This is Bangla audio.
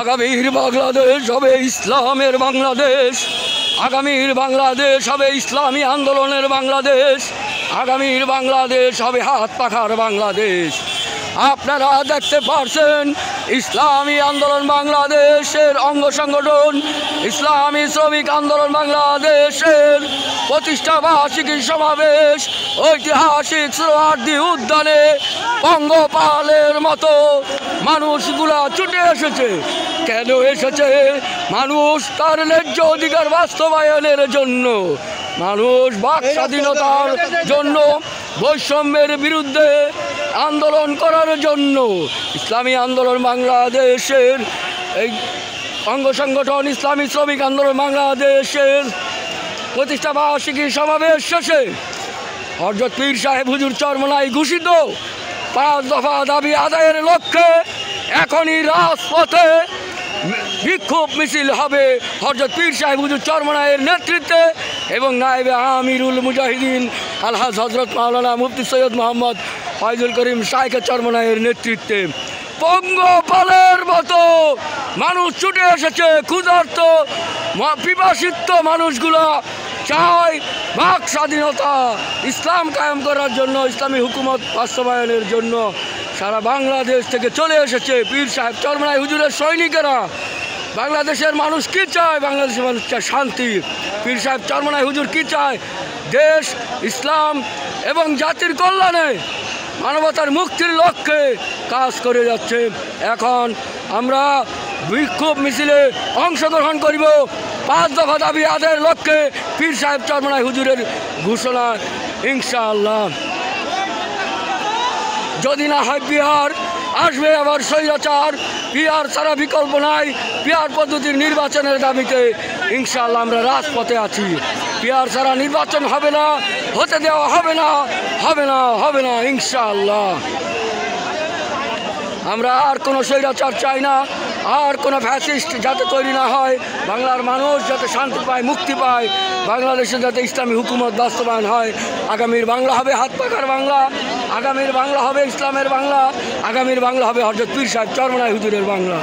আগামীর বাংলাদেশ হবে ইসলামের বাংলাদেশ, আগামীর বাংলাদেশ হবে ইসলামী আন্দোলনের বাংলাদেশ, আগামীর বাংলাদেশ হবে হাত পাখার বাংলাদেশ। আপনারা দেখতে পারছেন ইসলামী আন্দোলন বাংলাদেশের অঙ্গ সংগঠন ইসলামী শ্রমিক আন্দোলন বাংলাদেশের প্রতিষ্ঠা বার্ষিকী সমাবেশ ঐতিহাসিক সোহরাওয়ার্দী উদ্যানে পঙ্গপালের মতো মানুষগুলা ছুটে এসেছে। কেন এসেছে? মানুষ তার ন্যায্য অধিকার বাস্তবায়নের জন্য, মানুষ বাক স্বাধীনতার জন্য, বৈষম্যের বিরুদ্ধে আন্দোলন করার জন্য। ইসলামী আন্দোলন বাংলাদেশের এই অঙ্গ সংগঠন ইসলামী শ্রমিক আন্দোলন বাংলাদেশের প্রতিষ্ঠা বার্ষিকী সমাবেশ শেষে হযরত পীর সাহেব হুজুর চরমনাই ঘোষিত 5 দফা দাবি আদায়ের লক্ষ্যে এখনই রাজপথে বিক্ষোভ মিছিল হবে হযরত পীর সাহেব হুজুর চরমনাইয়ের নেতৃত্বে এবং নায়েবে আমিরুল মুজাহিদিন আলহাজ হযরত মাওলানা মুফতি সৈয়দ মোহাম্মদ ফয়জুল করিম শাইখে চরমনাইয়ের নেতৃত্বে। পঙ্গপালের মতো মানুষ ছুটে এসেছে, ক্ষুধার্ত পিপাসিত মানুষগুলো চায় বাক স্বাধীনতা, ইসলাম কায়েম করার জন্য, ইসলামী হুকুমত বাস্তবায়নের জন্য সারা বাংলাদেশ থেকে চলে এসেছে পীর সাহেব চরমনাই হুজুরের সৈনিকেরা। বাংলাদেশের মানুষ কি চায়? বাংলাদেশের মানুষ চায় শান্তি। পীর সাহেব চরমনাই হুজুর কি চায়? দেশ, ইসলাম এবং জাতির কল্যাণে, মানবতার মুক্তির লক্ষ্যে কাজ করে যাচ্ছে। এখন আমরা বিক্ষোভ মিছিলে অংশগ্রহণ করিব 5 দফা দাবি আদায়ের লক্ষ্যে পীর সাহেব চরমনাই হুজুরের ঘোষণা ইনশাআল্লাহ। যদি না হয় বিহার, আসবে আবার স্বৈরাচার। পিয়ার ছাড়া বিকল্প নাই। পিয়ার পদ্ধতির নির্বাচনের দাবিতে ইনশাআল্লাহ আমরা রাজপথে আছি। পিয়ার ছাড়া নির্বাচন হবে না, হতে দেওয়া হবে না, হবে না, হবে না ইনশাআল্লাহ। আমরা আর কোনো স্বৈরাচার চাই না, আর কোনো ফ্যাসিস্ট যাতে তৈরি না হয়, বাংলার মানুষ যাতে শান্তি পায়, মুক্তি পায়, বাংলাদেশে যাতে ইসলামী হুকুমত বাস্তবায়ন হয়। আগামীর বাংলা হবে হাত পাখার বাংলা, আগামীর বাংলা হবে ইসলামের বাংলা, আগামীর বাংলা হবে হযরত পীর সাহেব চরমনাই হুজুরের বাংলা।